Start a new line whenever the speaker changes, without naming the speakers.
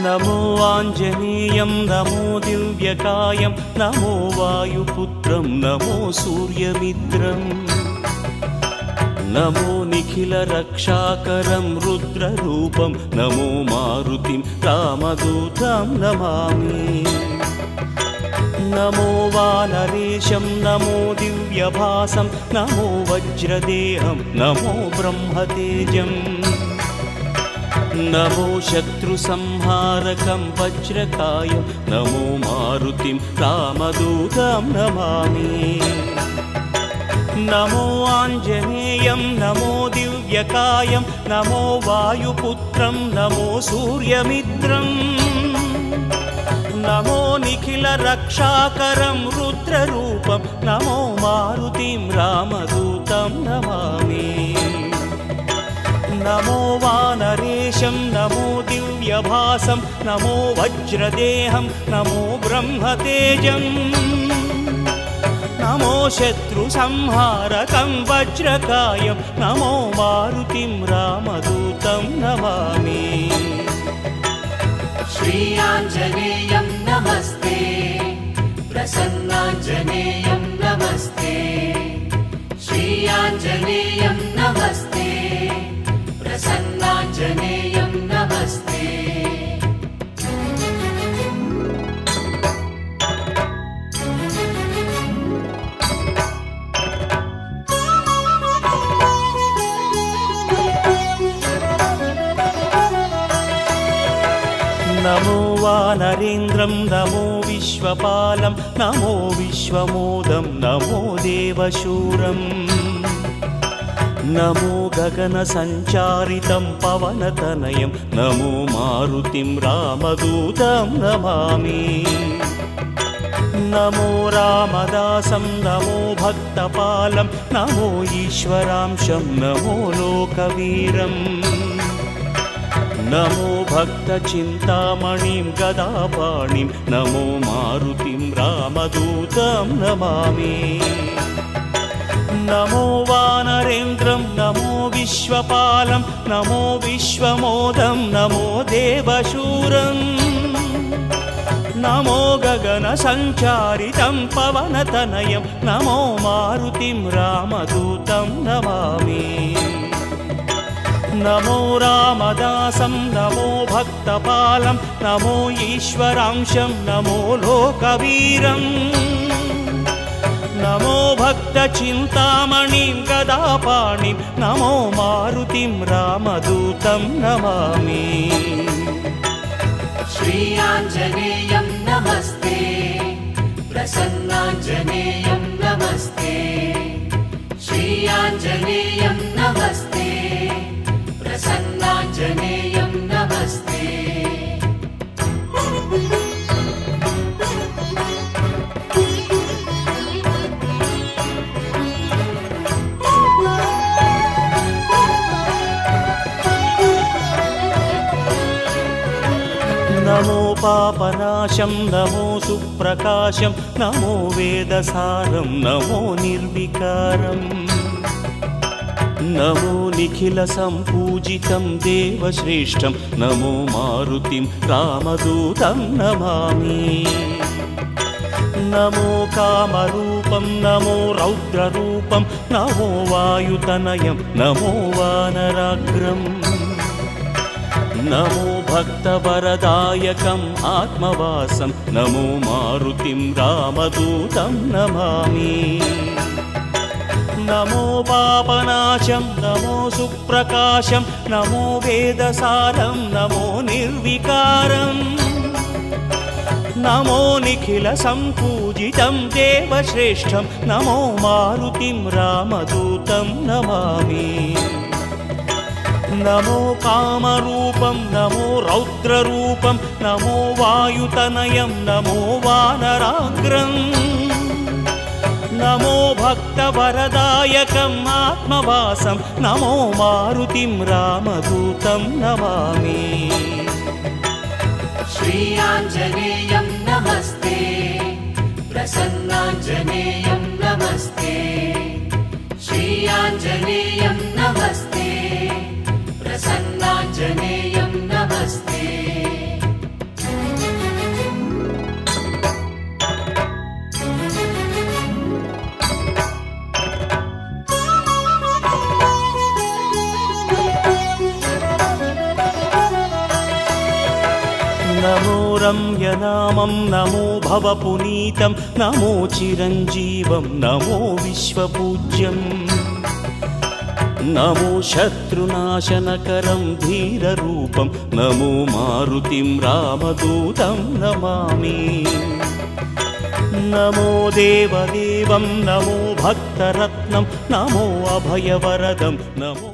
నమో ఆంజనేయం నమో దివ్యకాయం నమో వాయుపుత్రం నమో సూర్యమిత్రం నమో నిఖిల రక్షాకరం రుద్రరూపం నమో మారుతిం రామదూతం నమామి నమో వానరేశం నమో దివ్యభాసం నమో వజ్రదేహం నమో బ్రహ్మతేజం నమో శత్రుసంహారకం వజ్రకాయం నమో మారుతిం రామదూతం నమామి నమో ఆంజనేయం నమో దివ్యకాయం నమో వాయుపుత్రం నమో సూర్యమిత్రం నమో నిఖిల రక్షాకరం రుద్రరూపం నమో మారుతిం రామదూతం నమామి నమో వానరేశం నమో దివ్యభాసం నమో వజ్రదేహం నమో బ్రహ్మతేజం నమో శత్రుసంహారకం వజ్రకాయం నమో మారుతిం రామదూతం నమామి
శ్రీ ఆంజనేయం నమస్తే ప్రసన్నాంజనేయం నమస్తే శ్రీ ఆంజనేయం నమస్తే ప్రసన్నాంజనేయం నమస్తే
నమో వానరేంద్రం నమో విశ్వపాలం నమో విశ్వమోదం నమో దేవశూరం నమో గగన సంచారితం పవనతనయం నమో మారుతిం రామదూతం నమామి నమో రామదాసం నమో భక్తపాలం నమో ఈశ్వరాంశం నమో లోకవీరం నమో భక్తచింతామణిం గదాపాణిం నమో మారుతిం రామదూతం నమామి నమో వానరేంద్రం నమో విశ్వపాలం నమో విశ్వమోదం నమో దేవశూరం నమో గగన సంచారితం పవనతనయం నమో మారుతిం రామదూతం నమామి నమో రామదాసం నమో భక్తపాలం నమో ఈశ్వరాంశం నమో లోకవీరం నమో భక్తచింతామణిం గదాపాణిం నమో మారుతిం రామదూతం నమామి
శ్రీ ఆంజనేయం నమస్తే ప్రసన్నాంజనేయం నమస్తే శ్రీ ఆంజనేయం నమస్తే ప్రసన్నాంజనేయం నమస్తే
నమో పాపనాశం నమో సుప్రకాశం నమో వేదసారం నమో నిర్వికారం నమో నిఖిల సంపూజితం దేవశ్రేష్టం నమో మారుతిం రామదూతం నమామి నమో కామరూపం నమో రౌద్రరూపం నమో వాయుతనయం నమో వానరాగ్రం నమో భక్తవరదాయకం ఆత్మవాసం నమో మారుతిం రామదూతం నమామి నమో పాపనాశం నమో సుప్రకాశం నమో వేదసారం నమో నిర్వికారం నమో నిఖిల సంపూజితం దేవశ్రేష్టం నమో మారుతిం రామదూతం నమామి నమో కామరూపం నమో రౌద్రరూపం నమో వాయుతనయం నమో వానరాగ్రం నమో భక్తవరదాయకం ఆత్మవాసం నమో మారుతిం రామదూతం నమామి
श्रीयाञ्जनेयं नमस्ते प्रसन्नाञ्जनेयं नमस्ते श्रीयाञ्जनेयं नमस्ते प्रसन्नाञ्जनेयं नमस्ते
నమో రమ్యనామం నమో భవపునీతం నమో చిరంజీవం నమో విశ్వపూజ్యం నమో శత్రునాశనకరం ధీరరూపం నమో మారుతిం రామదూతం నమామి నమో దేవదేవం నమో భక్తరత్నం నమో అభయవరదం నమో